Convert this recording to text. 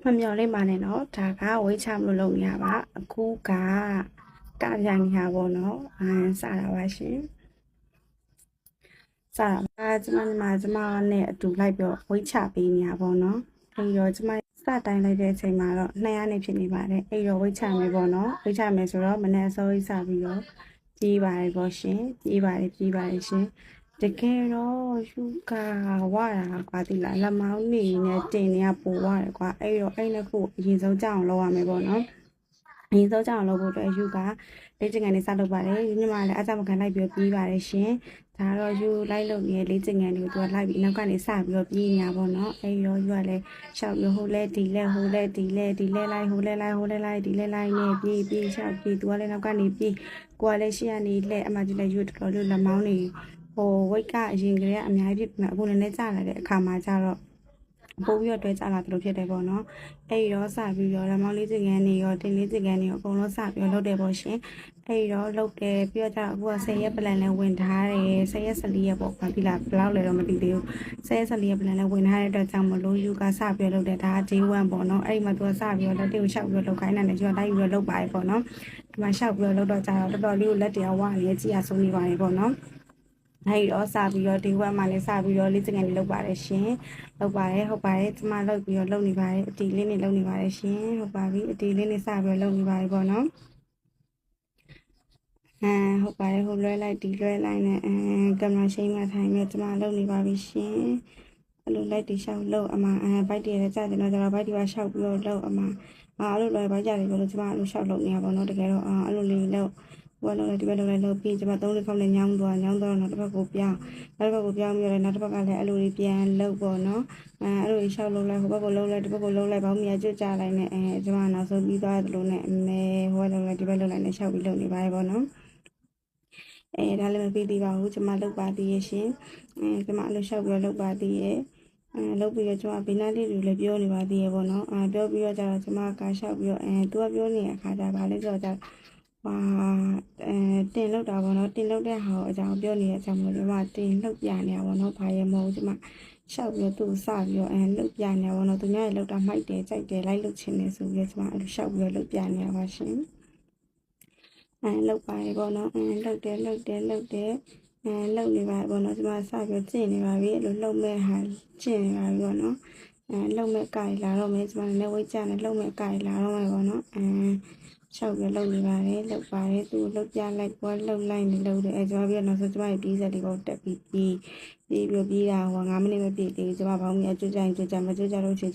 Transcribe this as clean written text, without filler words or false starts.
မမျော်လင့်ပါနဲ့နော်ဒါကဝိတ်ချမလို့လုပ်နေရပါအခုကကပြန်နေရပါတော့စတာပါရှင်စတာပါကျမနဲ့အတူလိုက်ပြီးဝိတ်ချပေးနေရပါတော့အဲ့တော့ကျမစတိုင်းလိုက်တဲ့အချိန်မှာတော့200နဲ့ဖြစ်နေပါတယ်အဲ့တော့ဝိတ်ချမယ်ပေါ့နော်ဝိတ်ချမယ်ဆိုတော့မနေ့အစောကြီးစပြီးတော့ပြေးပါတယ်ပေါ့ရှင်ပြေးပါတယ်ရှင်တကယ်တော့ရှုကဝါတာကွာတိလားလက်မောင်းနေနဲ့တင်နေရပိုဝရတယ်ကွာအဲ့တော့အဲ့နှစ်ခုအရင်ဆုံးကြောက်အောင်လုပ်ရမယ်ပေါ့နော်အရင်ဆုံးကြောက်အောင်လုပ်ဖို့အတွက်ယူကလေ့ကျင့်ခန်းလေးစလုပ်ပါတယ်ညီမလည်းအကြမခံလိုက်ပြီးပြီးပါတယ်ရှင်ဒါတော့ယူလိုက်လုပ်နေတဲ့လေ့ကျင့်ခန်းတွေကိုသူကလိုက်ပြီးနောက်ကနေစပြီးတော့ပြီးနေတာပေါ့နော်အဲ့တော့ယူကလည်းရှောက်ပြီးဟိုလဲဒီလဲဟိုလဲဒီလဲလိုက်ဟိုလဲလိုက်ဒီလဲလိုက်နဲ့ပြီးရှောက်ပြီးသူကလည်းနောက်ကနေပြီးကိုကလည်းရှေ့ကနေလဲအမှကြီးလည်းယူတော်လို့လက်မောင်းနေဟိုဝိတ်ကအရင်ကတည်းကအများကြီးဖြစ်အခုလည်းကြာလာတဲ့အခါမှာကျတော့ပို့ပြီးတော့တွဲကြလာတယ်လို့ဖြစ်တယ်ပေါ့နော်အဲ့တော့စပြီးတော့လက်မောင်းလေးစင်ကန်နေရောတင်လေးစင်ကန်နေရောအကုန်လုံးစပြီးတော့လုပ်တယ်ပေါ့ရှင်အဲ့တော့လုပ်တယ်ပြီးတော့ကျအခုက10ရက်ပလန်လည်းဝင်ထားတယ်10ရက်14ရက်ပေါ့ပြီလားဘယ်လောက်လဲတော့မသိသေးဘူး10ရက်14ရက်ပလန်လည်းဝင်ထားတဲ့အတွက်ကြောင့်မလို့ယူကစပြီးတော့လုပ်တယ်ဒါက J1 ပေါ့နော်အဲ့ဒီမှာသူကစပြီးတော့လက်တွေကိုရှောက်ပြီးတော့လုပ်ခိုင်းတယ်ယူကလိုက်ပြီးတော့လုပ်ပါရပေါ့နော်ဒီမှာရှောက်ပြီးတော့လုပ်တော့ကြတော့တော်တော်လေးကိုလက်တရားဝနေကြည့်ရဆုံးနေပါလေပေါ့နော်အဲ့တော့စပြီးတော့ဒီဝက်မှာလည်းစပြီးတော့လေ့ကျင့်ခန်းလေးလုပ်ပါတယ်ရှင်လုပ်ပါတယ်ဟုတ်ပါတယ်ကျမလုပ်ပြီးတော့လုပ်နေပါတယ်အတီလေးနဲ့လုပ်နေပါတယ်ရှင်ဟုတ်ပါပြီအတီလေးနဲ့စပြီးတော့လုပ်နေပါတယ်ပေါ့နော်ဟုတ်ပါတယ်ဟိုလွှဲလိုက်ဒီလွှဲလိုက်နဲ့ကင်မရာရှိမှထိုင်ပြီးကျမလုပ်နေပါပြီရှင်အဲ့လိုလိုက်တီရှောက်လုပ်အမဘိုက်တည်းလည်းကြာတယ်တော့ကျတော့ဘိုက်တီကရှောက်ပြီးတော့လုပ်အမအဲ့လိုလွှဲဘိုက်ကြတယ်ပြောလို့ကျမအဲ့လိုရှောက်လုပ်နေရပါတော့တကယ်တော့အဲ့လိုလေးလုပ်ဝါလုံးလည်းဒီဘက်လုံးလည်းလုပ်ပြီးကျမ3 ခေါက်နဲ့ညောင်းတော့နောက်တစ်ဘက်ကိုပြောင်းနောက်တစ်ဘက်ကိုပြောင်းပြီးတော့နောက်တစ်ဘက်ကလည်းအဲ့လိုလေးပြန်လုပ်ပေါ့နော်အဲ့လိုရှောက်လုပ်လိုက်ဟိုဘက်ကိုလုပ်လိုက်ဒီဘက်ကိုလုပ်လိုက်ပေါင်းမြာကျွတ်ကြလိုက်နဲ့ကျမနောက်ဆုံးပြီးသွားတယ်လို့နဲ့ဟိုလုံးလည်းဒီဘက်လုံးလည်းရှောက်ပြီးလုပ်နေပါရဲ့ပေါ့နော်ဒါလည်းမပြီးသေးပါဘူးကျမလုပ်ပါသေးရဲ့ရှင်ကျမအဲ့လိုရှောက်ပြီးလုပ်ပါသေးရဲ့လုပ်ပြီးတော့ကျမဘေးနားလေးတွေလည်းပြောနေပါသေးရဲ့ပေါ့နော်ပြောပြီးတော့ကျတော့ကျမကရှောက်ပြီးတော့သူကပြောနေတဲ့အခါကျဘာလဲဆိုတော့တင်လောက်တာပေါ့နော်တင်လောက်တဲ့ဟာကိုအကြောင်းပြောနေတဲ့အကြောင်းမျိုးကျမတင်လောက်ပြနေရပါတော့ဘာရဲမဟုတ်ကျမရှောက်ပြီးတော့သူ့စပြီးတော့လောက်ပြနေရပါတော့သူများရဲ့လောက်တာမိုက်တယ်ကြိုက်တယ်လိုက်လုပ်ချင်တယ်ဆိုပြီးတော့ကျမအဲ့လိုရှောက်ပြီးတော့လောက်ပြနေရပါရှင်လောက်ပါရေပေါ့နော်လောက်တယ်လောက်နေပါပေါ့နော်ကျမစပြီးကျင့်နေပါပြီအဲ့လိုလောက်မဲ့ဟာကျင့်နေပါပြီပေါ့နော်လောက်မဲ့ကြိုင်လာတော့မယ်ကျမလည်းဝိတ်ကြနဲ့လောက်မဲ့ကြိုင်လာတော့မယ်ပေါ့နော်ရှောက်ပြီးလုပ်နေပါတယ်လုပ်ပါတယ်သူလုပ်ပြလိုက်ပွဲလုပ်လိုက်နေလုပ်တယ်ကျမပြီးတော့နောက်ဆုံးကျမရဲ့ပြီးဆက်လေးကိုတက်ပြီးတာဟို9မိနစ်ပဲပြည့်သေးတယ်ကျမဘောင်းကြီးအကျွတ်ကြိုင်ကျွတ်ကြမကျွတ်ကြလို့ရှိရင်